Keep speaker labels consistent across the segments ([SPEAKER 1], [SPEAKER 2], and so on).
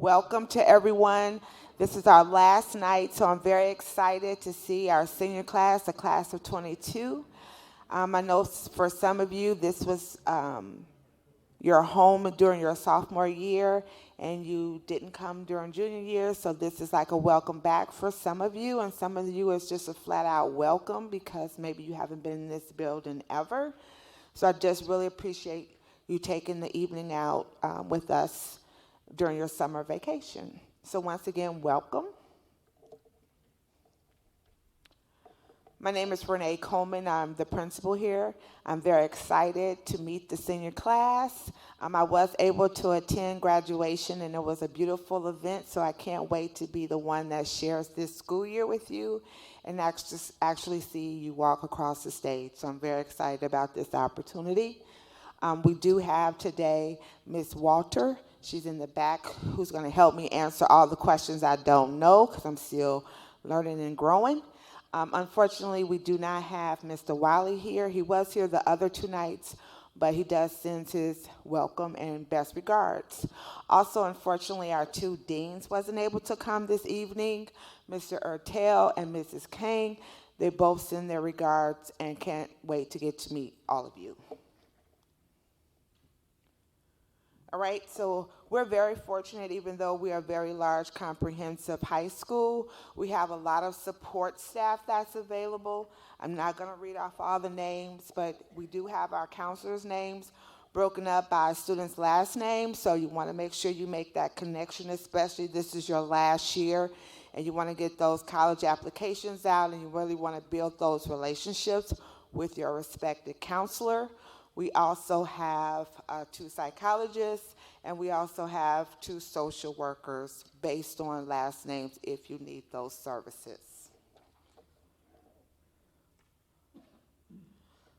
[SPEAKER 1] Welcome to everyone. This is our last night, so I'm very excited to see our senior class, the class of 22. I know for some of you, this was your home during your sophomore year, and you didn't come during junior year, so this is like a welcome back for some of you, and some of you it's just a flat out welcome because maybe you haven't been in this building ever. So I just really appreciate you taking the evening out with us during your summer vacation. So once again, welcome. My name is Renee Coleman. I'm the principal here. I'm very excited to meet the senior class. I was able to attend graduation, and it was a beautiful event, so I can't wait to be the one that shares this school year with you and actually see you walk across the stage. So I'm very excited about this opportunity. We do have today Ms. Walter. She's in the back, who's going to help me answer all the questions I don't know because I'm still learning and growing. Unfortunately, we do not have Mr. Wiley here. He was here the other two nights, but he does send his welcome and best regards. Also, unfortunately, our two deans wasn't able to come this evening, Mr. Ertel and Mrs. Kang. They both send their regards and can't wait to get to meet all of you. All right, so we're very fortunate, even though we are a very large, comprehensive high school. We have a lot of support staff that's available. I'm not going to read off all the names, but we do have our counselors' names broken up by students' last names, so you want to make sure you make that connection, especially this is your last year, and you want to get those college applications out, and you really want to build those relationships with your respected counselor. We also have two psychologists, and we also have two social workers based on last names if you need those services.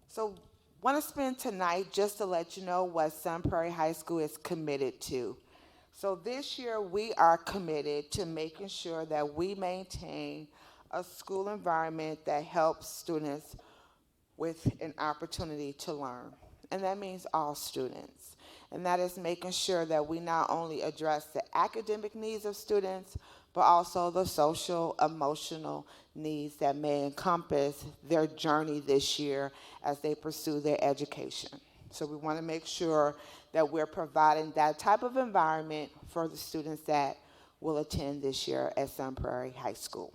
[SPEAKER 1] So want to spend tonight just to let you know what Sun Prairie High School is committed to. So this year we are committed to making sure that we maintain a school environment that helps students with an opportunity to learn. And that means all students. And that is making sure that we not only address the academic needs of students, but also the social, emotional needs that may encompass their journey this year as they pursue their education. So we want to make sure that we're providing that type of environment for the students that will attend this year at Sun Prairie High School.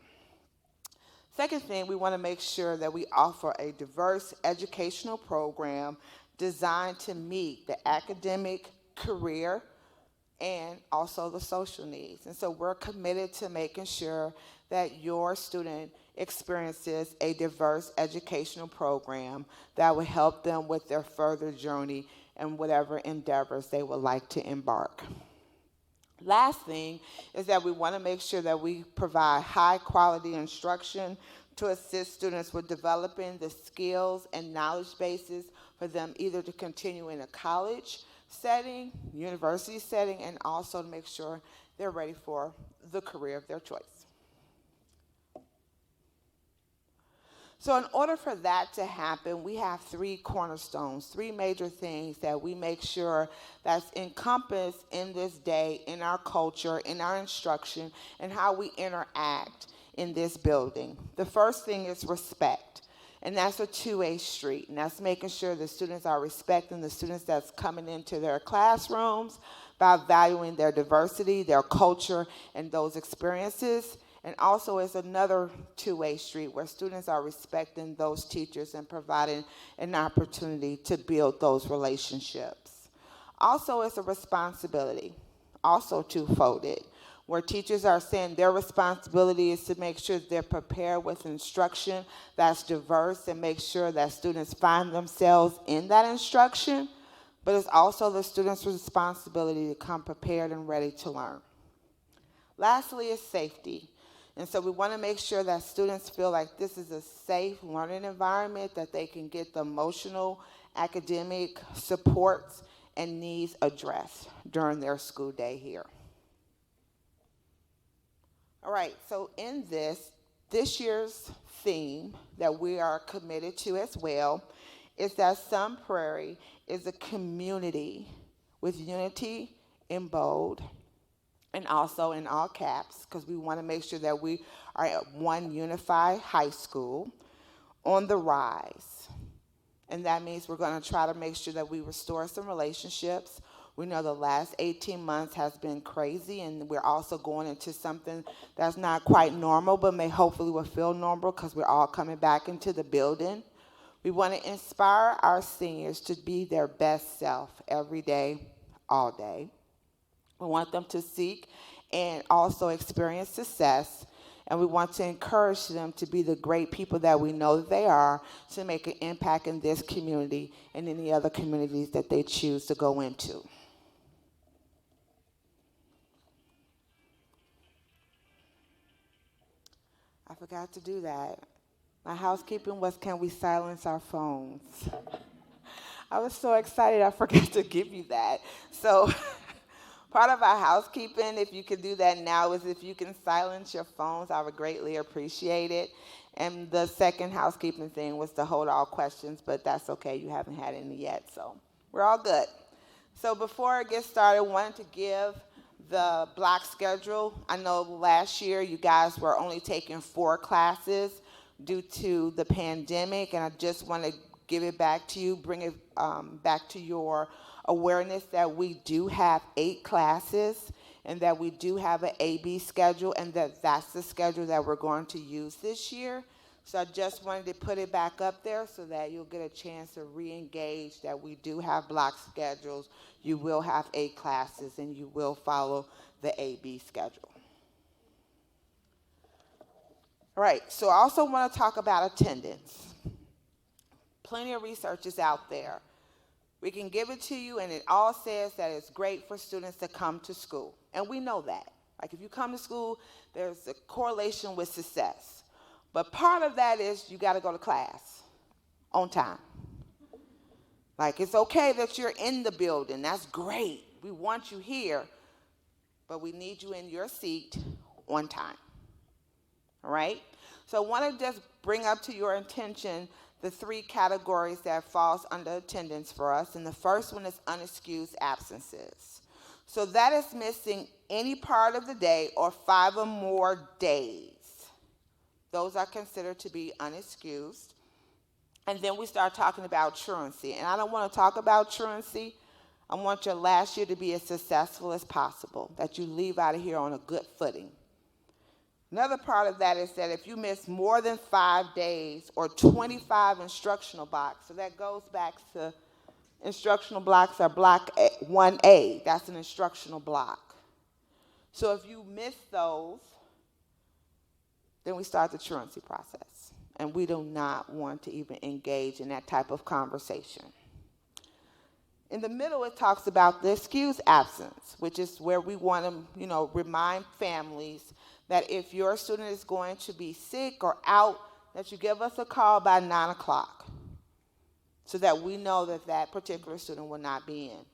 [SPEAKER 1] Second thing, we want to make sure that we offer a diverse educational program designed to meet the academic, career, and also the social needs. And so we're committed to making sure that your student experiences a diverse educational program that will help them with their further journey and whatever endeavors they would like to embark. Last thing is that we want to make sure that we provide high quality instruction to assist students with developing the skills and knowledge bases for them either to continue in a college setting, university setting, and also to make sure they're ready for the career of their choice. So in order for that to happen, we have three cornerstones, three major things that we make sure that's encompassed in this day, in our culture, in our instruction, and how we interact in this building. The first thing is respect. And that's a two-way street, and that's making sure the students are respecting the students that's coming into their classrooms by valuing their diversity, their culture, and those experiences. And also it's another two-way street where students are respecting those teachers and providing an opportunity to build those relationships. Also, it's a responsibility, also two-folded, where teachers are saying their responsibility is to make sure they're prepared with instruction that's diverse and make sure that students find themselves in that instruction, but it's also the students' responsibility to come prepared and ready to learn. Lastly is safety. And so we want to make sure that students feel like this is a safe learning environment, that they can get the emotional, academic supports and needs addressed during their school day here. All right, so in this year's theme that we are committed to as well is that Sun Prairie is a community with unity in bold and also in all caps, because we want to make sure that we are at one unified high school on the rise. And that means we're going to try to make sure that we restore some relationships. We know the last 18 months has been crazy, and we're also going into something that's not quite normal, but may hopefully will feel normal because we're all coming back into the building. We want to inspire our seniors to be their best self every day, all day. We want them to seek and also experience success. And we want to encourage them to be the great people that we know that they are, to make an impact in this community and any other communities that they choose to go into. I forgot to do that. My housekeeping was, can we silence our phones? I was so excited I forgot to give you that. So part of our housekeeping, if you could do that now, is if you can silence your phones, I would greatly appreciate it. And the second housekeeping thing was to hold all questions, but that's okay. You haven't had any yet, so we're all good. So before I get started, I wanted to give the block schedule. I know last year you guys were only taking 4 classes due to the pandemic, and I just want to give it back to you, bring it back to your awareness that we do have 8 classes and that we do have an AB schedule, and that that's the schedule that we're going to use this year. So I just wanted to put it back up there so that you'll get a chance to re-engage that we do have block schedules. You will have 8 classes, and you will follow the AB schedule. All right, so I also want to talk about attendance. Plenty of research is out there. We can give it to you, and it all says that it's great for students to come to school. And we know that. Like, if you come to school, there's a correlation with success. But part of that is you got to go to class on time. Like, it's okay that you're in the building. That's great. We want you here. But we need you in your seat on time. All right? So I want to just bring up to your attention the 3 categories that falls under attendance for us. And the first one is unexcused absences. So that is missing any part of the day or 5 or more days. Those are considered to be unexcused. And then we start talking about truancy. And I don't want to talk about truancy. I want your last year to be as successful as possible, that you leave out of here on a good footing. Another part of that is that if you miss more than 5 days or 25 instructional blocks, so that goes back to instructional blocks are block 1A. That's an instructional block. So if you miss those, then we start the truancy process. And we do not want to even engage in that type of conversation. In the middle, it talks about the excused absence, which is where we want to, remind families that if your student is going to be sick or out, that you give us a call by 9 o'clock so that we know that that particular student will not be in.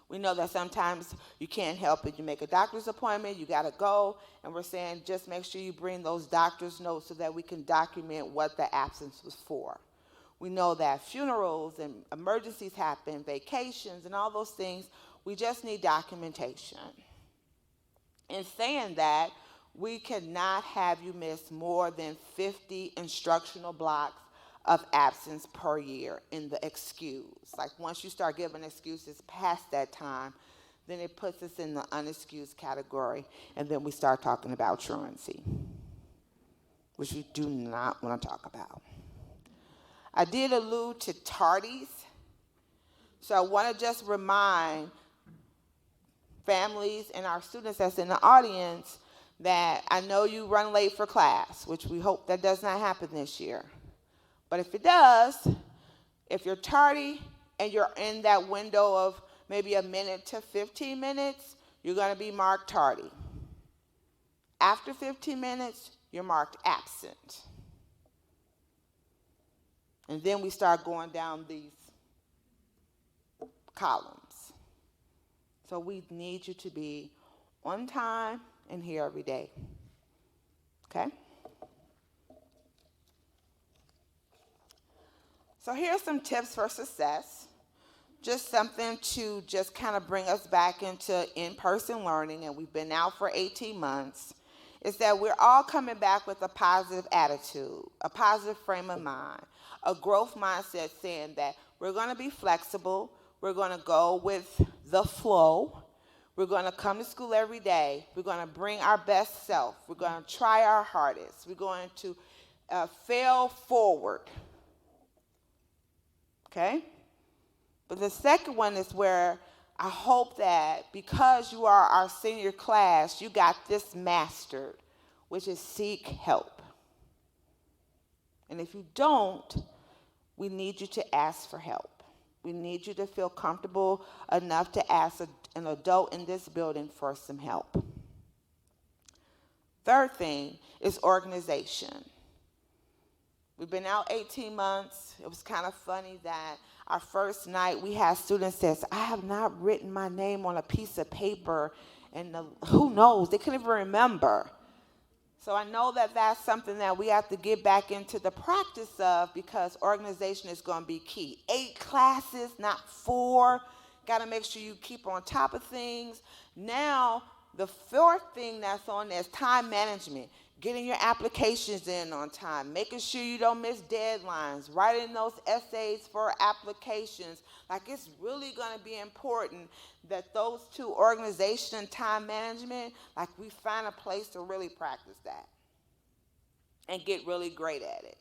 [SPEAKER 1] We know that sometimes you can't help it. You make a doctor's appointment, you got to go, and we're saying just make sure you bring those doctor's notes so that we can document what the absence was for. We know that funerals and emergencies happen, vacations, and all those things. We just need documentation. In saying that, we cannot have you miss more than 50 instructional blocks of absence per year in the excuse. Like, once you start giving excuses past that time, then it puts us in the unexcused category, and then we start talking about truancy, which we do not want to talk about. I did allude to tardies, so I want to just remind families and our students that's in the audience that I know you run late for class, which we hope that does not happen this year. But if it does, if you're tardy and you're in that window of maybe a minute to 15 minutes, you're going to be marked tardy. After 15 minutes, you're marked absent. And then we start going down these columns. So we need you to be on time and here every day. Okay? So here's some tips for success. just something to just kind of bring us back into in-person learning, and we've been out for 18 months, is that we're all coming back with a positive attitude, a positive frame of mind, a growth mindset saying that we're going to be flexible, we're going to go with the flow, we're going to come to school every day, we're going to bring our best self, we're going to try our hardest, we're going to fail forward, okay? But the second one is where I hope that because you are our senior class, you got this mastered, which is seek help. And if you don't, we need you to ask for help. We need you to feel comfortable enough to ask an adult in this building for some help. Third thing is organization. We've been out 18 months. It was kind of funny that our first night we had students say, I have not written my name on a piece of paper, and who knows, they couldn't even remember. So I know that that's something that we have to get back into the practice of, because organization is going to be key. 8 classes, not 4. Got to make sure you keep on top of things. Now, the fourth thing that's on there is time management. Getting your applications in on time, making sure you don't miss deadlines, writing those essays for applications. Like, it's really going to be important that those two, organization and time management, like, we find a place to really practice that and get really great at it.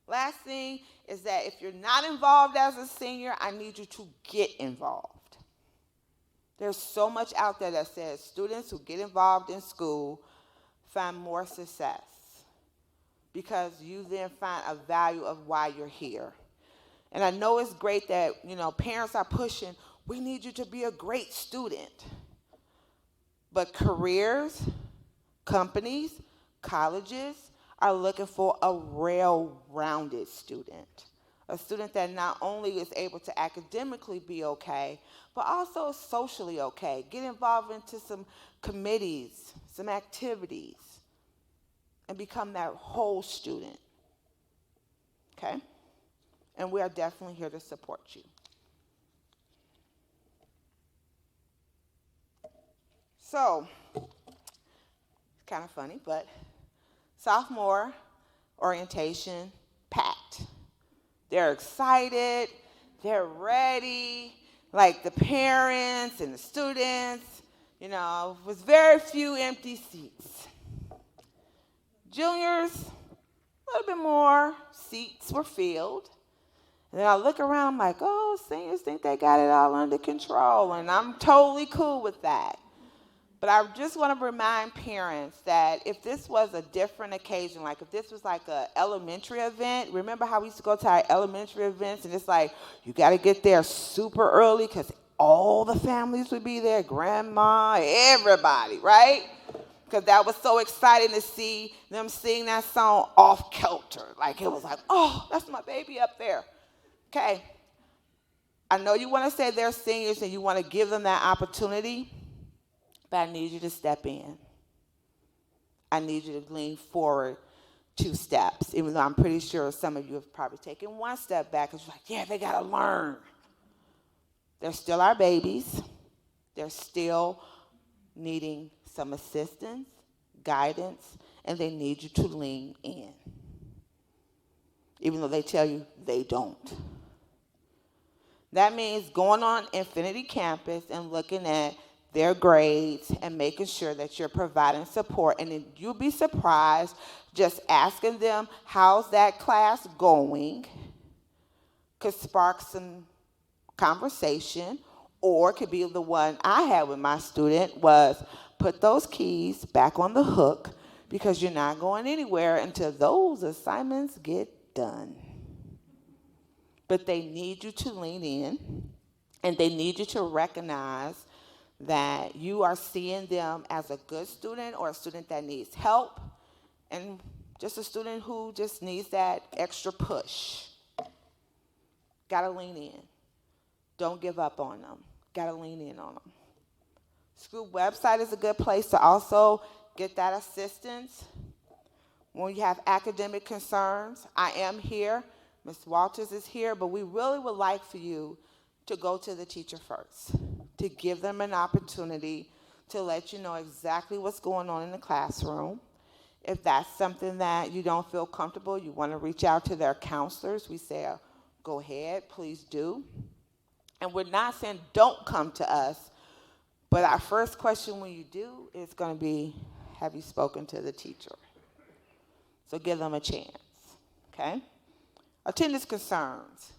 [SPEAKER 1] Last thing is that if you're not involved as a senior, I need you to get involved. There's so much out there that says students who get involved in school find more success, because you then find a value of why you're here. And I know it's great that, parents are pushing, we need you to be a great student. But careers, companies, colleges are looking for a well-rounded student. A student that not only is able to academically be okay, but also socially okay. Get involved into some committees, some activities, and become that whole student, okay? And we are definitely here to support you. So, it's kind of funny, but sophomore orientation, packed. They're excited, they're ready, like the parents and the students, with very few empty seats. Juniors, a little bit more seats were filled. And then I look around, I'm like, oh, seniors think they got it all under control, and I'm totally cool with that. But I just want to remind parents that if this was a different occasion, like if this was like an elementary event, remember how we used to go to our elementary events, and it's like, you got to get there super early because all the families would be there, grandma, everybody, right? Because that was so exciting to see them sing that song off kilter. Like, it was like, oh, that's my baby up there. Okay. I know you want to say they're seniors and you want to give them that opportunity, but I need you to step in. I need you to lean forward 2 steps, even though I'm pretty sure some of you have probably taken 1 step back. It's like, yeah, they got to learn. They're still our babies. They're still needing some assistance, guidance, and they need you to lean in, even though they tell you they don't. That means going on Infinity Campus and looking at their grades and making sure that you're providing support. And then you'll be surprised just asking them, how's that class going? Could spark some conversation, or could be the one I had with my student was, put those keys back on the hook, because you're not going anywhere until those assignments get done. But they need you to lean in, and they need you to recognize that you are seeing them as a good student or a student that needs help, and just a student who just needs that extra push. Gotta lean in. Don't give up on them. Gotta lean in on them. School website is a good place to also get that assistance. When you have academic concerns, I am here. Ms. Walters is here, but we really would like for you to go to the teacher first, to give them an opportunity to let you know exactly what's going on in the classroom. If that's something that you don't feel comfortable, you want to reach out to their counselors, we say, go ahead, please do. And we're not saying don't come to us, but our first question when you do is going to be, have you spoken to the teacher? So give them a chance, okay? Attendance concerns.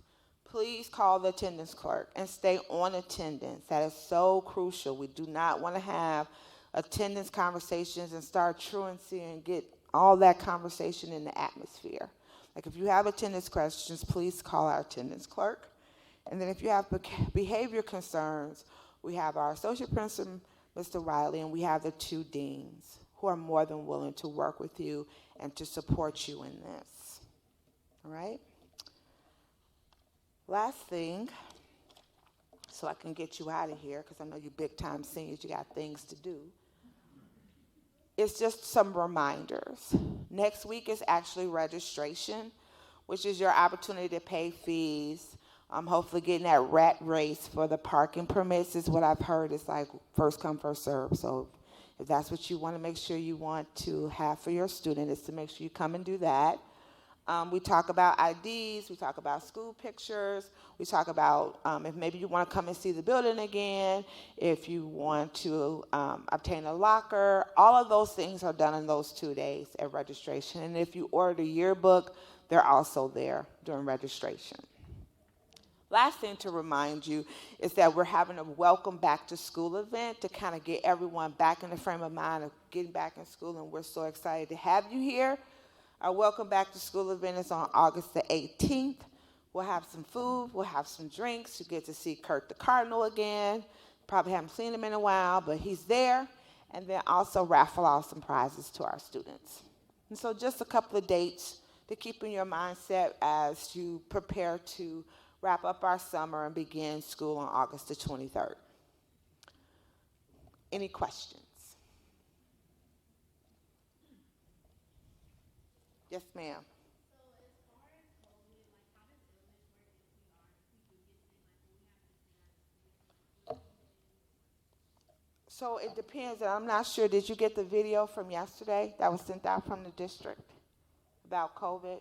[SPEAKER 1] Please call the attendance clerk and stay on attendance. That is so crucial. We do not want to have attendance conversations and start truancy and get all that conversation in the atmosphere. Like if you have attendance questions, please call our attendance clerk. And then if you have behavior concerns, we have our associate principal, Mr. Riley, and we have the 2 deans who are more than willing to work with you and to support you in this. All right? Last thing, so I can get you out of here, because I know you big-time seniors, you got things to do. It's just some reminders. Next week is actually registration, which is your opportunity to pay fees. Hopefully getting that rat race for the parking permits is what I've heard. It's like first come, first serve. So if that's what you want to make sure you want to have for your student, is to make sure you come and do that. We talk about IDs, we talk about school pictures, we talk about if maybe you want to come and see the building again, if you want to obtain a locker. All of those things are done in those 2 days at registration. And if you order the yearbook, they're also there during registration. Last thing to remind you is that we're having a welcome back to school event to kind of get everyone back in the frame of mind of getting back in school, and we're so excited to have you here. Our welcome back to school event is on August the 18th. We'll have some food, we'll have some drinks. You get to see Kurt the Cardinal again. Probably haven't seen him in a while, but he's there. And then also raffle off some prizes to our students. And so just a couple of dates to keep in your mindset as you prepare to wrap up our summer and begin school on August the 23rd. Any questions? Yes, ma'am. So it depends. I'm not sure. Did you get the video from yesterday that was sent out from the district about COVID?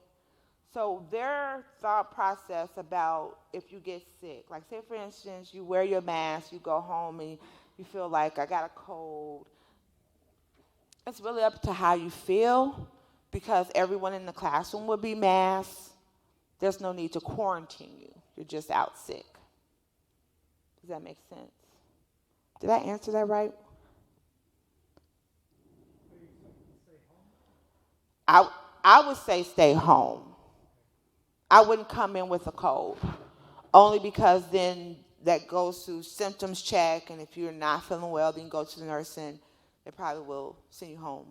[SPEAKER 1] So their thought process about if you get sick, like say for instance, you wear your mask, you go home and you feel like I got a cold. It's really up to how you feel, because everyone in the classroom will be masked. There's no need to quarantine you. You're just out sick. Does that make sense? Did I answer that right? I, I would say stay home. I wouldn't come in with a cold, only because then that goes to symptoms check, and if you're not feeling well, then you go to the nurse and they probably will send you home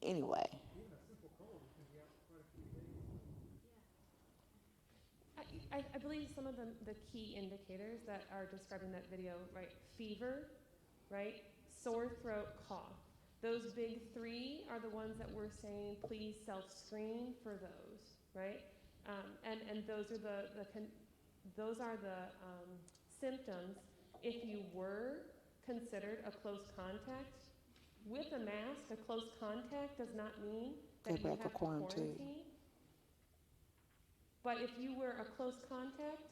[SPEAKER 1] anyway.
[SPEAKER 2] I believe some of the key indicators that are described in that video, right? Fever, right? Sore throat, cough. Those big 3 are the ones that we're saying, please self-screen for those, right? And those are the symptoms. If you were considered a close contact, with a mask, a close contact does not mean that you have to quarantine. But if you were a close contact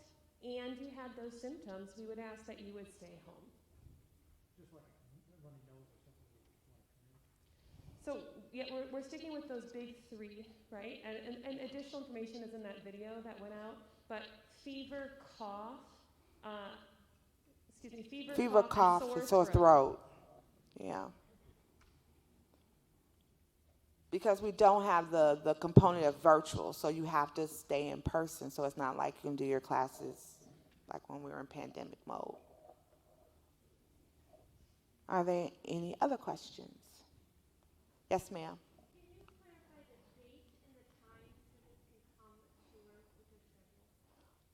[SPEAKER 2] and you had those symptoms, we would ask that you would stay home. Just like runny nose or something. So yeah, we're sticking with those big 3, right? And additional information is in that video that went out. But fever, cough,
[SPEAKER 1] Fever, cough, and sore throat. Yeah. Because we don't have the component of virtual, so you have to stay in person. So it's not like you can do your classes like when we were in pandemic mode. Are there any other questions? Yes, ma'am.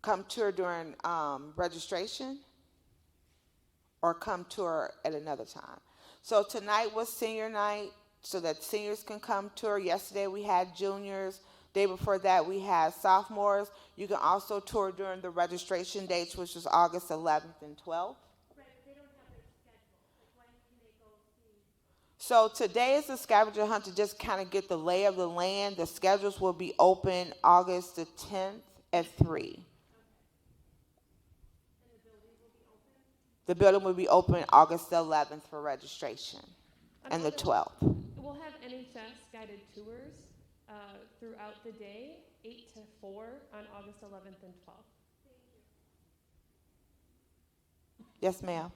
[SPEAKER 1] Come tour during registration, or come tour at another time. So tonight was senior night, so that seniors can come tour. Yesterday we had juniors. Day before that, we had sophomores. You can also tour during the registration dates, which is August 11th and 12th. So today is the scavenger hunt to just kind of get the lay of the land. The schedules will be open August the 10th at 3. The building will be open August the 11th for registration and the 12th.
[SPEAKER 2] We'll have NHS guided tours throughout the day, 8 to 4 on August 11th and 12th.
[SPEAKER 1] Yes, ma'am.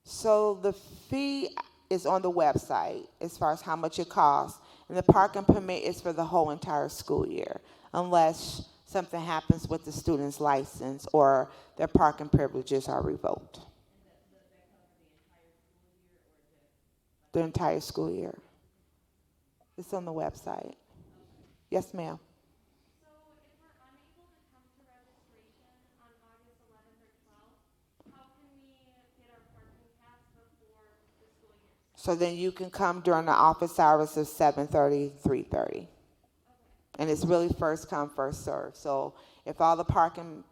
[SPEAKER 1] So the fee is on the website as far as how much it costs, and the parking permit is for the whole entire school year, unless something happens with the student's license or their parking privileges are revoked. The entire school year. It's on the website. Yes, ma'am. So then you can come during the office hours of 7:30, 3:30. And it's really first come, first serve. So if all the parking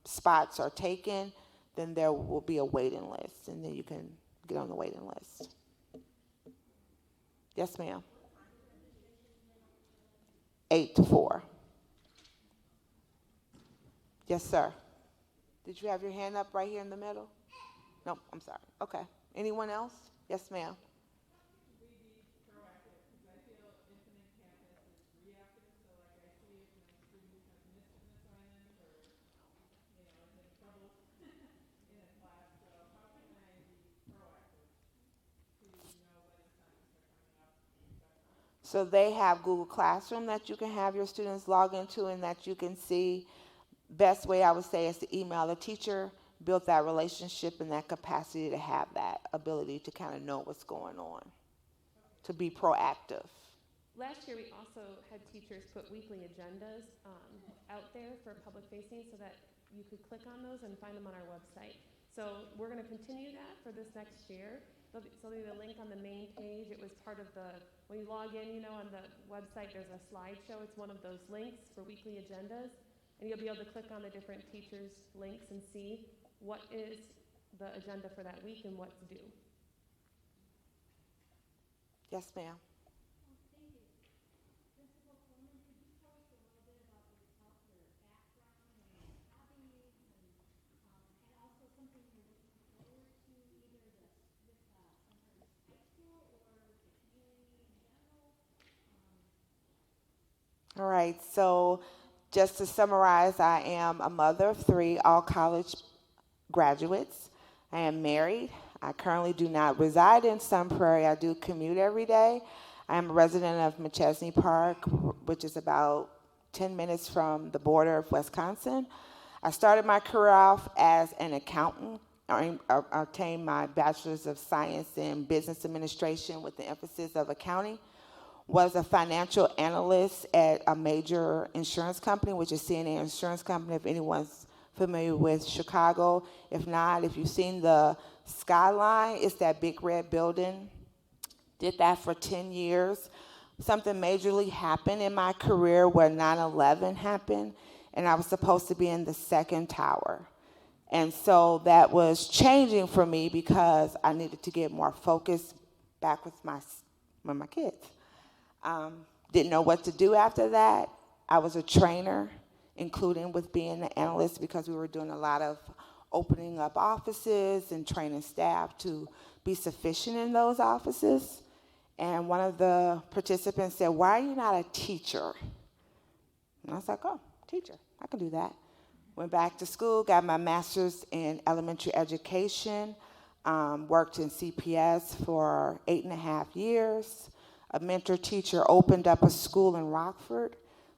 [SPEAKER 1] spots are taken, then there will be a waiting list, and then you can get on the waiting list. Yes, ma'am. 8 to 4. Yes, sir. Did you have your hand up right here in the middle? No, I'm sorry. Okay. Anyone else? Yes, ma'am. So they have Google Classroom that you can have your students log into and that you can see. Best way I would say is to email the teacher, build that relationship and that capacity to have that ability to kind of know what's going on, to be proactive.
[SPEAKER 2] Last year, we also had teachers put weekly agendas out there for public facing so that you could click on those and find them on our website. So we're going to continue that for this next year. There'll be a link on the main page. It was part of the, when you log in, on the website, there's a slideshow. It's one of those links for weekly agendas. And you'll be able to click on the different teachers' links and see what is the agenda for that week and what's due.
[SPEAKER 1] Yes, ma'am. All right, so just to summarize, I am a mother of 3, all college graduates. I am married. I currently do not reside in Sun Prairie. I do commute every day. I am a resident of McChesney Park, which is about 10 minutes from the border of Wisconsin. I started my career off as an accountant. I obtained my Bachelor's of Science in Business Administration with the emphasis of accounting. Was a financial analyst at a major insurance company, which is CNA Insurance Company, if anyone's familiar with Chicago. If not, if you've seen the skyline, it's that big red building. Did that for 10 years. Something majorly happened in my career where 9/11 happened, and I was supposed to be in the second tower. And so that was changing for me because I needed to get more focused back with my kids. Didn't know what to do after that. I was a trainer, including with being an analyst, because we were doing a lot of opening up offices and training staff to be sufficient in those offices. And one of the participants said, "Why are you not a teacher?" And I was like, "Oh, teacher, I can do that." Went back to school, got my master's in elementary education, worked in CPS for 8.5 years. A mentor teacher opened up a school in Rockford,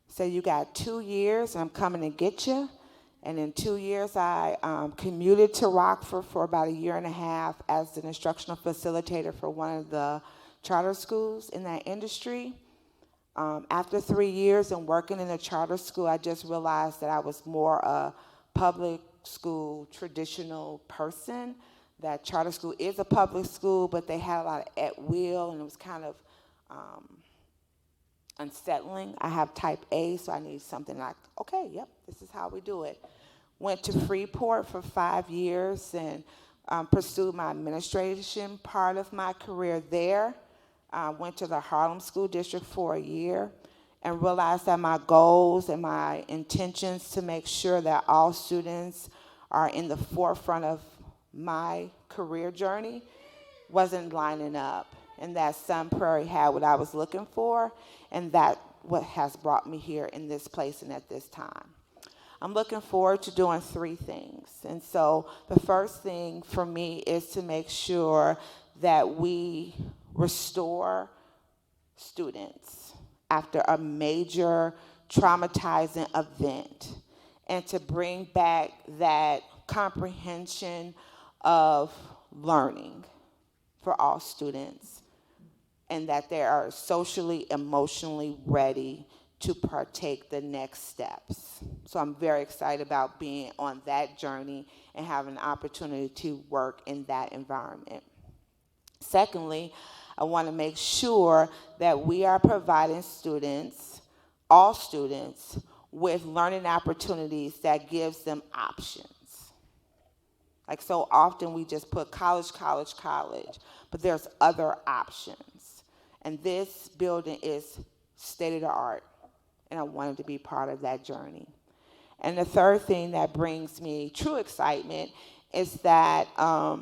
[SPEAKER 1] said, "You got 2 years, and I'm coming to get you." And in 2 years, I commuted to Rockford for about 1.5 years as an instructional facilitator for one of the charter schools in that industry. After 3 years and working in a charter school, I just realized that I was more a public school traditional person. That charter school is a public school, but they had a lot of at will, and it was kind of um, unsettling. I have type A, so I need something like, okay, yep, this is how we do it. Went to Freeport for 5 years and pursued my administration part of my career there. Went to the Harlem School District for a year and realized that my goals and my intentions to make sure that all students are in the forefront of my career journey wasn't lining up, and that Sun Prairie had what I was looking for, and that what has brought me here in this place and at this time. I'm looking forward to doing three things. And so the first thing for me is to make sure that we restore students after a major traumatizing event and to bring back that comprehension of learning for all students, and that they are socially, emotionally ready to partake the next steps. So I'm very excited about being on that journey and having an opportunity to work in that environment. Secondly, I want to make sure that we are providing students, all students, with learning opportunities that gives them options. Like so often we just put college, college, college, but there's other options. And this building is state of the art, and I wanted to be part of that journey. And the third thing that brings me true excitement is that I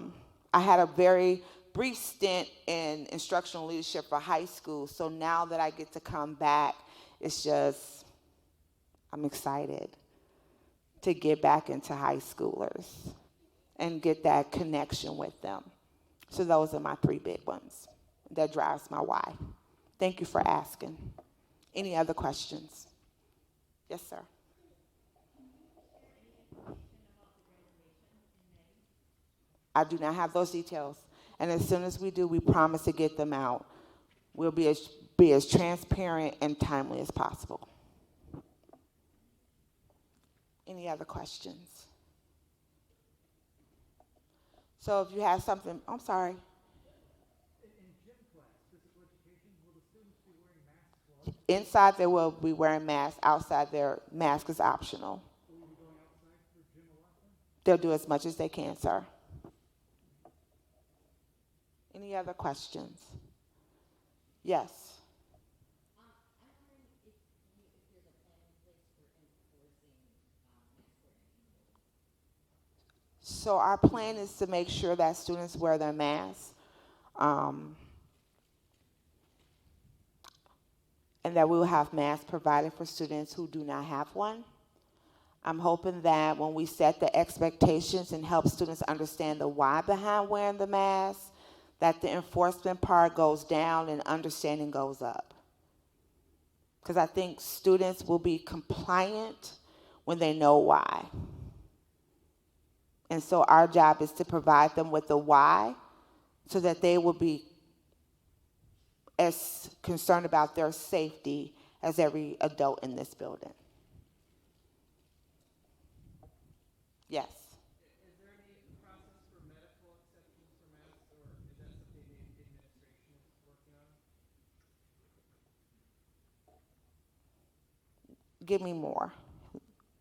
[SPEAKER 1] had a very brief stint in instructional leadership for high school, so now that I get to come back, it's just, I'm excited to get back into high schoolers and get that connection with them. So those are my three big ones. That drives my why. Thank you for asking. Any other questions? Yes, sir. I do not have those details. And as soon as we do, we promise to get them out. We'll be as transparent and timely as possible. Any other questions? So if you have something, I'm sorry. Inside they will be wearing masks. Outside their mask is optional. They'll do as much as they can, sir. Any other questions? Yes. So our plan is to make sure that students wear their masks, and that we will have masks provided for students who do not have one. I'm hoping that when we set the expectations and help students understand the why behind wearing the mask, that the enforcement part goes down and understanding goes up. Because I think students will be compliant when they know why. And so our job is to provide them with the why so that they will be as concerned about their safety as every adult in this building. Yes.
[SPEAKER 3] Is there any process for medical exceptions for masks, or is that something the administration is working on?
[SPEAKER 1] Give me more.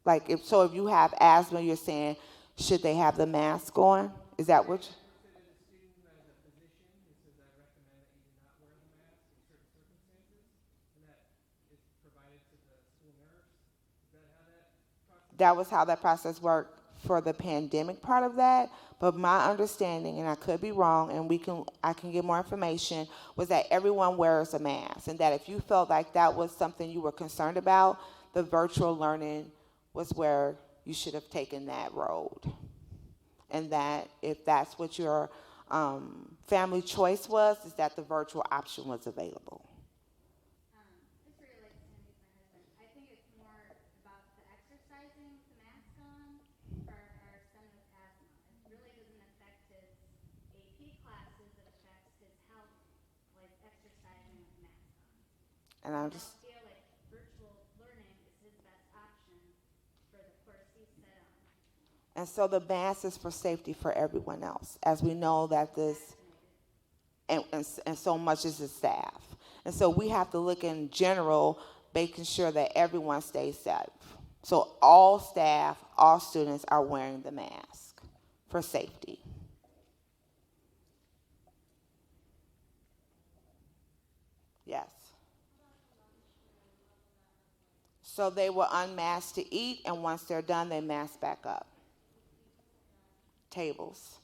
[SPEAKER 1] Like if you have asthma, you're saying should they have the mask on? Is that what?
[SPEAKER 3] If it is a student who has a physician who says I recommend that you do not wear the mask in certain circumstances, and that is provided to the school nurse, is that how that process?
[SPEAKER 1] That was how that process worked for the pandemic part of that. But my understanding, and I could be wrong, and I can get more information, was that everyone wears a mask, and that if you felt like that was something you were concerned about, the virtual learning was where you should have taken that road. And that if that's what your family choice was, is that the virtual option was available.
[SPEAKER 4] This really like Sandy, my husband. I think it's more about the exercising with the mask on for our son with asthma. It really doesn't affect his AP classes. It affects his health, like exercising with the mask on.
[SPEAKER 1] And I
[SPEAKER 4] I
[SPEAKER 1] just,
[SPEAKER 4] feel like virtual learning is his best option for the course he's set on.
[SPEAKER 1] And so the mask is for safety for everyone else, as we know that this, and so much is the staff. And so we have to look in general, making sure that everyone stays safe. So all staff, all students are wearing the mask for safety. Yes. So they will unmask to eat, and once they're done, they mask back up. Tables.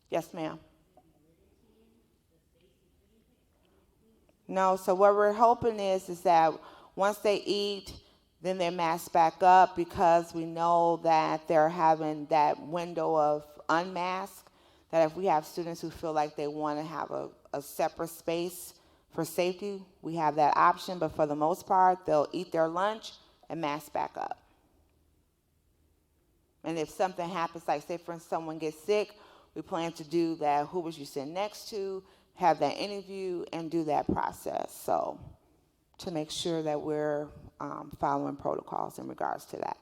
[SPEAKER 1] Yes, ma'am. No, so what we're hoping is that once they eat, then they mask back up, because we know that they're having that window of unmask, that if we have students who feel like they want to have a separate space for safety, we have that option, but for the most part, they'll eat their lunch and mask back up. And if something happens, like say for instance someone gets sick, we plan to do that, who was you sitting next to, have that interview, and do that process. So to make sure that we're following protocols in regards to that.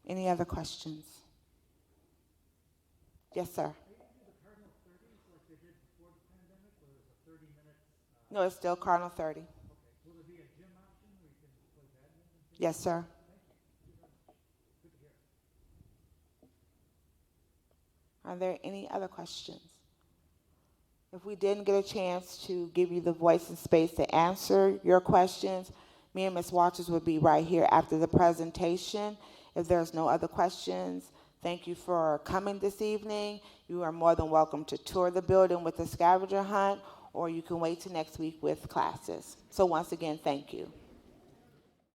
[SPEAKER 1] Any other questions? Yes, sir. No, it's still Cardinal 30. Yes, sir. Are there any other questions? If we didn't get a chance to give you the voice and space to answer your questions, me and Ms. Waters will be right here after the presentation. If there's no other questions, thank you for coming this evening. You are more than welcome to tour the building with the scavenger hunt, or you can wait till next week with classes. So once again, thank you.